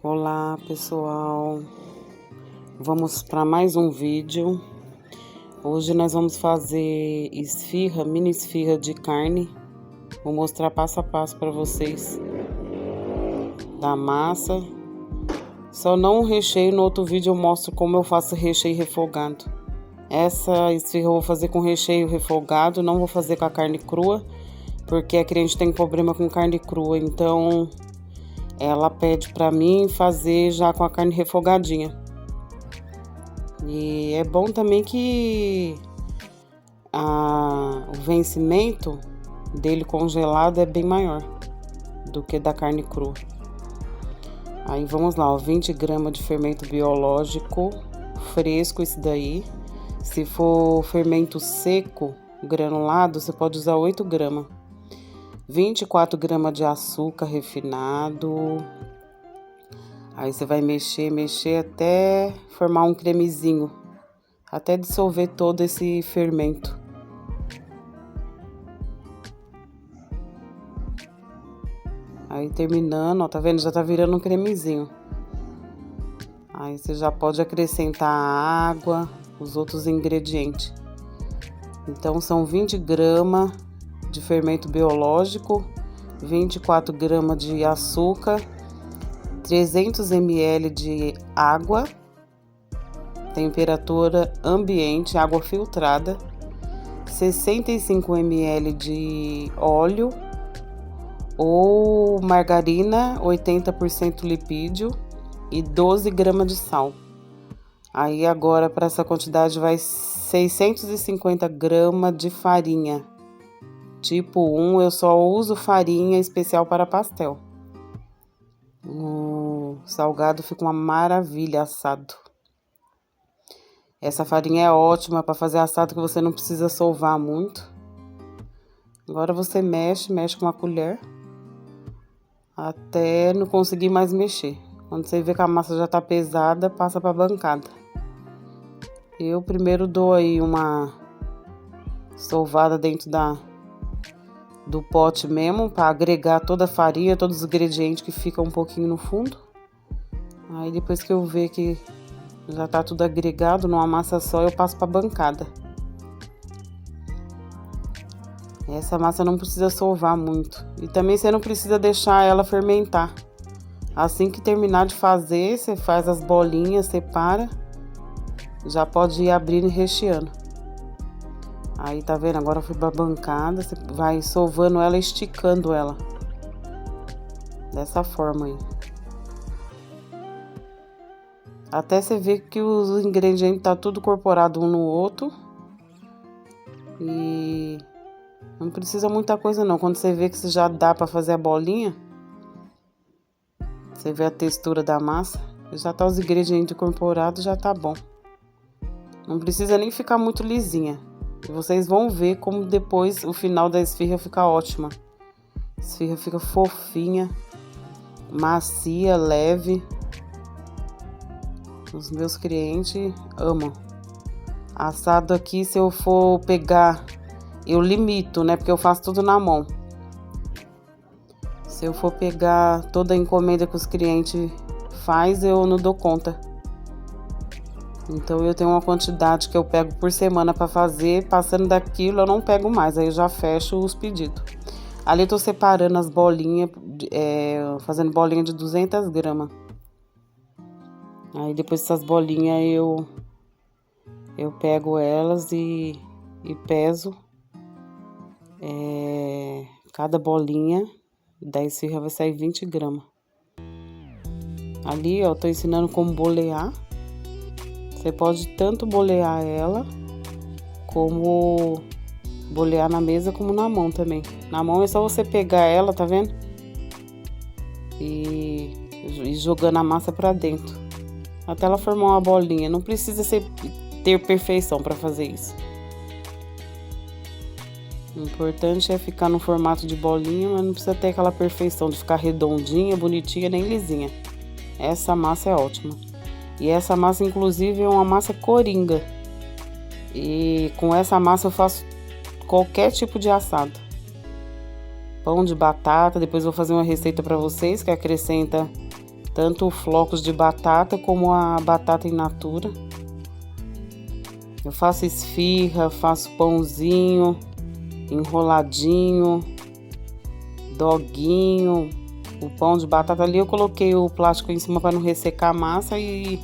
Olá pessoal, vamos para mais um vídeo. Hoje nós vamos fazer esfirra, mini esfirra de carne. Vou mostrar passo a passo para vocês da massa. Só não o recheio, no outro vídeo eu mostro como eu faço recheio refogado. Essa esfirra eu vou fazer com recheio refogado, não vou fazer com a carne crua, porque a cliente tem problema com carne crua, então ela pede pra mim fazer já com a carne refogadinha. E é bom também que o vencimento dele congelado é bem maior do que da carne crua. Aí vamos lá, ó, 20 gramas de fermento biológico fresco, esse daí. Se for fermento seco, granulado, você pode usar 8 gramas. 24 gramas de açúcar refinado. Aí você vai mexer até formar um cremezinho, até dissolver todo esse fermento. Aí terminando, ó, tá vendo? Já tá virando um cremezinho. Aí você já pode acrescentar a água, os outros ingredientes. Então são 20 gramas de fermento biológico, 24 gramas de açúcar, 300 ml de água, temperatura ambiente, água filtrada, 65 ml de óleo ou margarina 80% lipídio e 12 gramas de sal. Aí agora para essa quantidade vai 650 gramas de farinha. Tipo 1, eu só uso farinha especial para pastel. O salgado fica uma maravilha assado. Essa farinha é ótima para fazer assado que você não precisa sovar muito. Agora você mexe com uma colher até não conseguir mais mexer. Quando você vê que a massa já tá pesada, passa para bancada. Eu primeiro dou aí uma sovada dentro do pote mesmo, para agregar toda a farinha, todos os ingredientes que ficam um pouquinho no fundo. Aí depois que eu ver que já tá tudo agregado numa massa só, eu passo para bancada. Essa massa não precisa sovar muito. E também você não precisa deixar ela fermentar. Assim que terminar de fazer, você faz as bolinhas, separa. Já pode ir abrindo e recheando. Aí, tá vendo? Agora eu fui pra bancada, você vai sovando ela, esticando ela. Dessa forma aí. Até você ver que os ingredientes tá tudo incorporado um no outro. E não precisa muita coisa não. Quando você vê que já dá pra fazer a bolinha, você vê a textura da massa, já tá os ingredientes incorporados, já tá bom. Não precisa nem ficar muito lisinha. E vocês vão ver como depois o final da esfirra fica ótima. A esfirra fica fofinha, macia, leve. Os meus clientes amam. Assado aqui, se eu for pegar, eu limito, né? Porque eu faço tudo na mão. Se eu for pegar toda a encomenda que os clientes faz, eu não dou conta. Então eu tenho uma quantidade que eu pego por semana para fazer, passando daquilo eu não pego mais, aí eu já fecho os pedidos. Ali eu tô separando as bolinhas, fazendo bolinha de 200 gramas. Aí depois dessas bolinhas eu pego elas e peso. Cada bolinha da esfirra vai sair 20 gramas. Ali ó, tô ensinando como bolear. Você pode tanto bolear ela, como bolear na mesa, como na mão também. Na mão é só você pegar ela, tá vendo? E jogando a massa pra dentro. Até ela formar uma bolinha. Não precisa ter perfeição pra fazer isso. O importante é ficar no formato de bolinha, mas não precisa ter aquela perfeição de ficar redondinha, bonitinha, nem lisinha. Essa massa é ótima. E essa massa, inclusive, é uma massa coringa. E com essa massa eu faço qualquer tipo de assado. Pão de batata, depois vou fazer uma receita para vocês que acrescenta tanto flocos de batata como a batata in natura. Eu faço esfirra, faço pãozinho, enroladinho, doguinho. O pão de batata ali eu coloquei o plástico em cima para não ressecar a massa e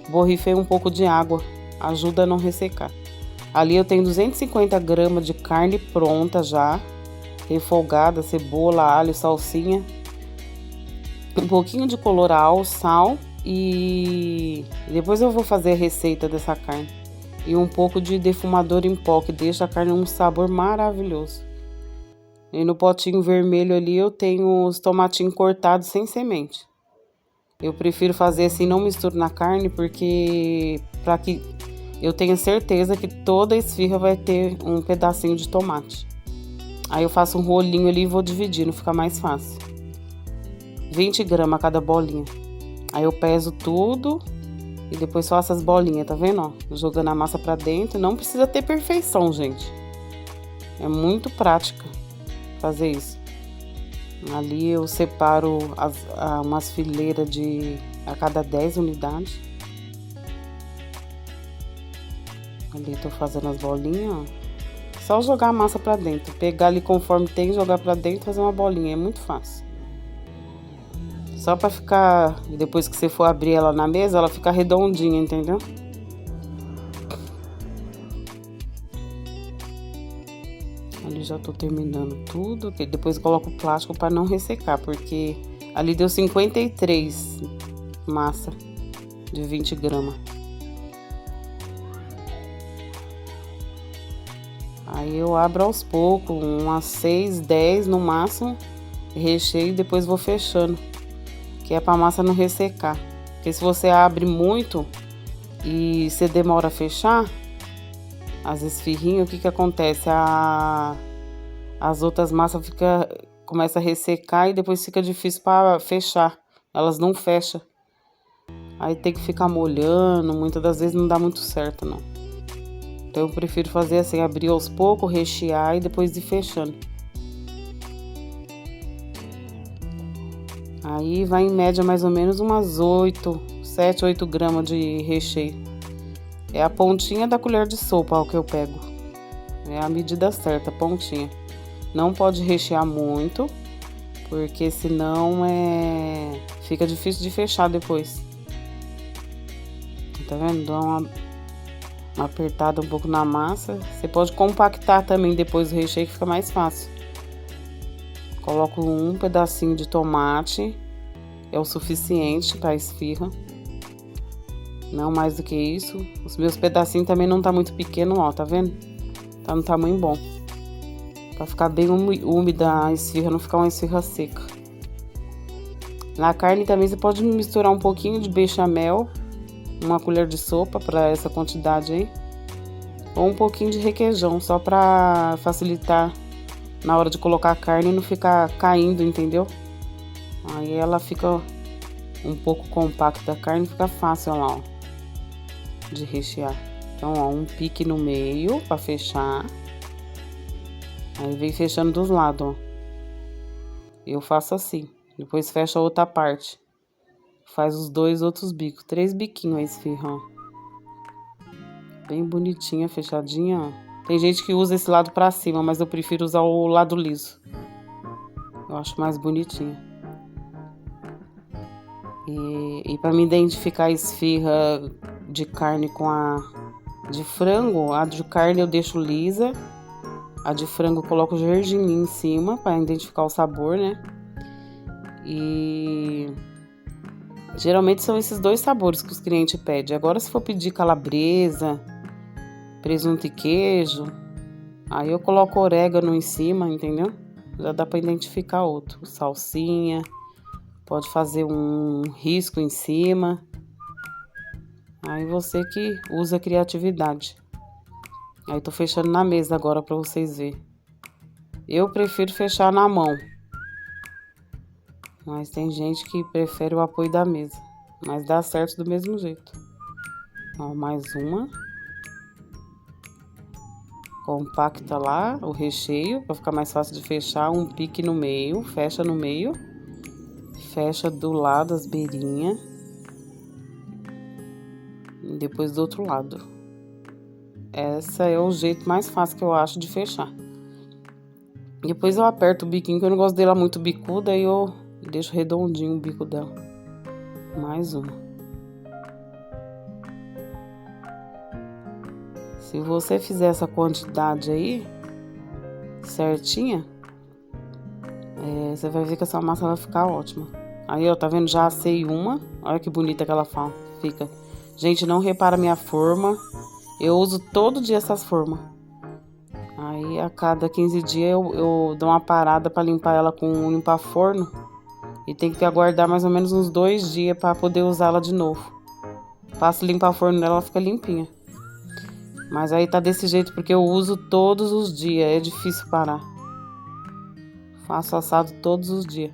borrifei um pouco de água, ajuda a não ressecar. Ali eu tenho 250 gramas de carne pronta já, refogada, cebola, alho, salsinha, um pouquinho de colorau, sal e depois eu vou fazer a receita dessa carne. E um pouco de defumador em pó, que deixa a carne um sabor maravilhoso. E no potinho vermelho ali eu tenho os tomatinhos cortados sem semente. Eu prefiro fazer assim, não misturo na carne, porque para que eu tenha certeza que toda esfirra vai ter um pedacinho de tomate. Aí eu faço um rolinho ali e vou dividindo, fica mais fácil. 20 gramas cada bolinha. Aí eu peso tudo e depois faço as bolinhas, tá vendo? Ó, jogando a massa pra dentro. Não precisa ter perfeição, gente. É muito prática fazer isso. Ali eu separo umas fileiras a cada 10 unidades. Ali tô fazendo as bolinhas, ó. Só jogar a massa pra dentro. Pegar ali conforme tem, jogar pra dentro e fazer uma bolinha. É muito fácil. Só pra ficar, depois que você for abrir ela na mesa, ela fica redondinha, entendeu? Ali já tô terminando tudo. Depois eu coloco o plástico pra não ressecar, porque ali deu 53 massa de 20 gramas. Aí eu abro aos poucos, umas 6, 10 no máximo, recheio e depois vou fechando. Que é pra massa não ressecar. Porque se você abre muito e você demora a fechar as esfirrinhas, o que acontece? As outras massas começam a ressecar e depois fica difícil para fechar. Elas não fecham. Aí tem que ficar molhando, muitas das vezes não dá muito certo, não. Então eu prefiro fazer assim, abrir aos poucos, rechear e depois ir fechando. Aí vai em média mais ou menos umas 7, 8 gramas de recheio. É a pontinha da colher de sopa ó, que eu pego. É a medida certa, a pontinha. Não pode rechear muito, porque senão fica difícil de fechar depois. Tá vendo? Dá uma apertada um pouco na massa. Você pode compactar também depois do recheio, que fica mais fácil. Coloco um pedacinho de tomate, é o suficiente para esfirra. Não mais do que isso. Os meus pedacinhos também não tá muito pequeno, ó, tá vendo? Tá no tamanho bom. Pra ficar bem úmida a esfirra, não ficar uma esfirra seca. Na carne também você pode misturar um pouquinho de bechamel, uma colher de sopa para essa quantidade aí. Ou um pouquinho de requeijão, só para facilitar na hora de colocar a carne e não ficar caindo, entendeu? Aí ela fica um pouco compacta, a carne fica fácil lá, ó, de rechear. Então, ó, um pique no meio para fechar. Aí vem fechando dos lados, ó. Eu faço assim. Depois fecha a outra parte. Faz os 2 outros bicos. 3 biquinhos a esfirra, ó. Bem bonitinha, fechadinha, ó. Tem gente que usa esse lado pra cima, mas eu prefiro usar o lado liso. Eu acho mais bonitinha. E para me identificar a esfirra de carne com a de frango, a de carne eu deixo lisa. A de frango eu coloco gergelim em cima para identificar o sabor, né? E geralmente são esses 2 sabores que os clientes pedem. Agora, se for pedir calabresa, presunto e queijo, aí eu coloco orégano em cima, entendeu? Já dá para identificar outro. Salsinha, pode fazer um risco em cima. Aí você que usa a criatividade. Aí tô fechando na mesa agora para vocês verem. Eu prefiro fechar na mão. Mas tem gente que prefere o apoio da mesa. Mas dá certo do mesmo jeito. Ó, mais uma. Compacta lá o recheio, para ficar mais fácil de fechar. Um pique no meio, fecha no meio. fecha do lado as beirinhas. E depois do outro lado. Esse é o jeito mais fácil que eu acho de fechar. Depois eu aperto o biquinho, que eu não gosto dela muito bicuda, aí eu deixo redondinho o bico dela. Mais uma. Se você fizer essa quantidade aí, certinha, você vai ver que essa massa vai ficar ótima. Aí, ó, tá vendo? Já assei uma. Olha que bonita que ela fica. Gente, não repara minha forma. Eu uso todo dia essas formas. Aí, a cada 15 dias, eu dou uma parada pra limpar ela com um limpa-forno. E tem que aguardar mais ou menos uns 2 dias pra poder usá-la de novo. Passo limpa-forno nela, ela fica limpinha. Mas aí tá desse jeito porque eu uso todos os dias. É difícil parar. Faço assado todos os dias.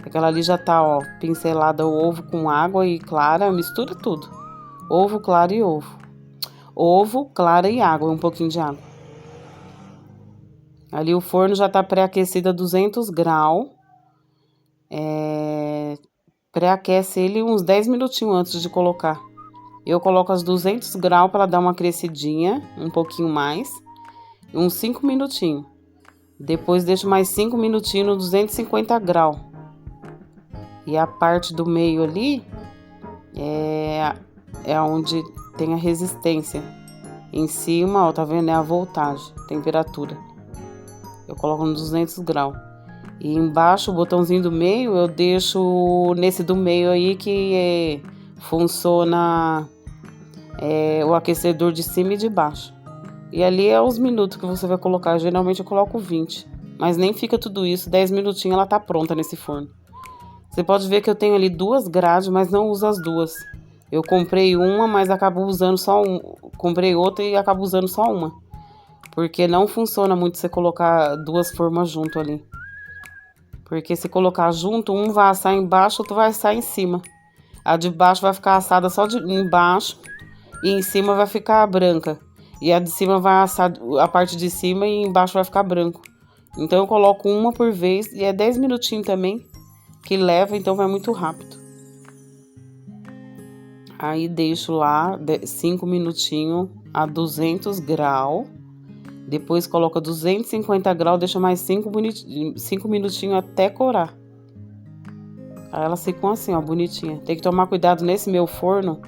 Aquela ali já tá, ó, pincelada o ovo com água e clara. Mistura tudo. Ovo, clara e ovo. Ovo, clara e água. Um pouquinho de água. Ali o forno já tá pré-aquecido a 200 graus. Pré-aquece ele uns 10 minutinhos antes de colocar. Eu coloco as 200 graus para ela dar uma crescidinha, um pouquinho mais. Uns 5 minutinhos. Depois deixo mais 5 minutinhos no 250 graus. E a parte do meio ali é onde tem a resistência. Em cima, ó, tá vendo? É a voltagem, temperatura. Eu coloco no 200 graus. E embaixo, o botãozinho do meio, eu deixo nesse do meio aí que funciona o aquecedor de cima e de baixo. E ali é os minutos que você vai colocar. Geralmente eu coloco 20. Mas nem fica tudo isso. 10 minutinhos ela tá pronta nesse forno. Você pode ver que eu tenho ali 2 grades, mas não uso as duas. Eu comprei uma, mas acabo usando só uma. Comprei outra e acabo usando só uma. Porque não funciona muito você colocar 2 formas junto ali. Porque se colocar junto, um vai assar embaixo, outro vai assar em cima. A de baixo vai ficar assada só de embaixo e em cima vai ficar branca. E a de cima vai assar a parte de cima e embaixo vai ficar branco. Então eu coloco uma por vez e é 10 minutinhos também que leva, então vai muito rápido. Aí deixo lá 5 minutinhos a 200 graus. Depois coloca 250 graus, deixa mais 5 minutinhos até corar. Aí elas ficam assim, ó, bonitinha. Tem que tomar cuidado nesse meu forno,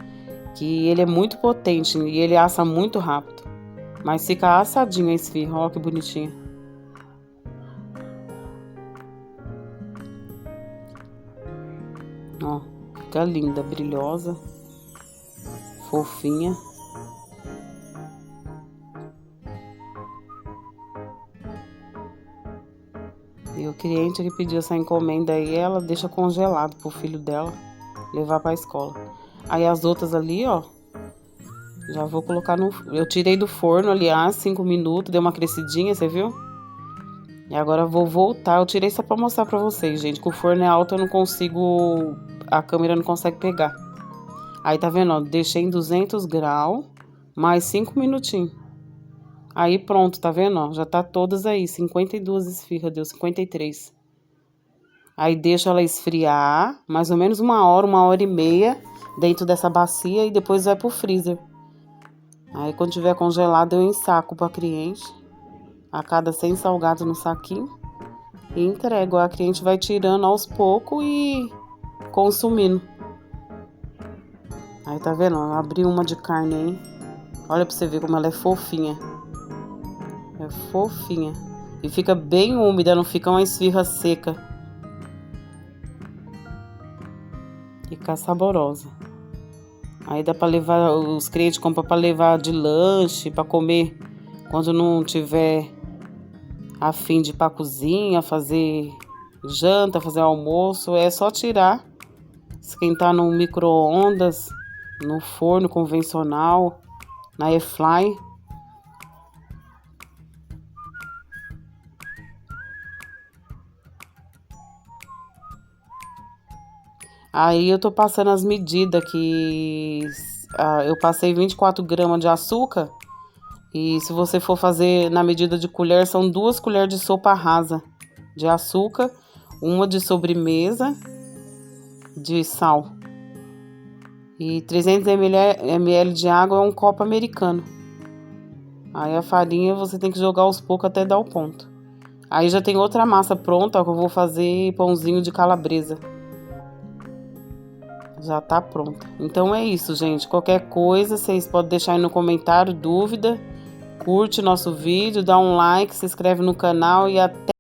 que ele é muito potente e ele assa muito rápido. Mas fica assadinho a esfirra, ó que bonitinha. Ó, fica linda, brilhosa, fofinha. E o cliente que pediu essa encomenda aí, ela deixa congelado pro filho dela levar pra escola. Aí as outras ali, ó, já vou colocar no... Eu tirei do forno, aliás, 5 minutos, deu uma crescidinha, você viu? E agora eu vou voltar. Eu tirei só pra mostrar pra vocês, gente, que o forno é alto, eu não consigo... A câmera não consegue pegar. Aí tá vendo, ó, deixei em 200 graus, mais 5 minutinhos. Aí pronto, tá vendo, ó? Já tá todas aí, 52 esfirras, deu 53. Aí deixo ela esfriar, mais ou menos 1 hora e meia, dentro dessa bacia e depois vai pro freezer. Aí quando tiver congelado eu ensaco pra cliente, a cada 100 salgados no saquinho, e entrego. A cliente vai tirando aos poucos e consumindo. Aí tá vendo, ó? Abri uma de carne aí. Olha pra você ver como ela é fofinha. É fofinha. E fica bem úmida, não fica uma esfirra seca. Fica saborosa. Aí dá pra levar, os clientes compram pra levar de lanche, pra comer quando não tiver a fim de ir pra cozinha, fazer janta, fazer almoço. É só tirar, esquentar no micro-ondas, no forno convencional, na airfry. Aí eu tô passando as medidas que eu passei 24 gramas de açúcar. E se você for fazer na medida de colher, são 2 colheres de sopa rasa de açúcar, uma de sobremesa de sal. E 300 ml de água é um copo americano. Aí a farinha você tem que jogar aos poucos até dar o ponto. Aí já tem outra massa pronta, ó, que eu vou fazer pãozinho de calabresa. Já tá pronta. Então é isso, gente. Qualquer coisa, vocês podem deixar aí no comentário, dúvida. Curte nosso vídeo, dá um like, se inscreve no canal e até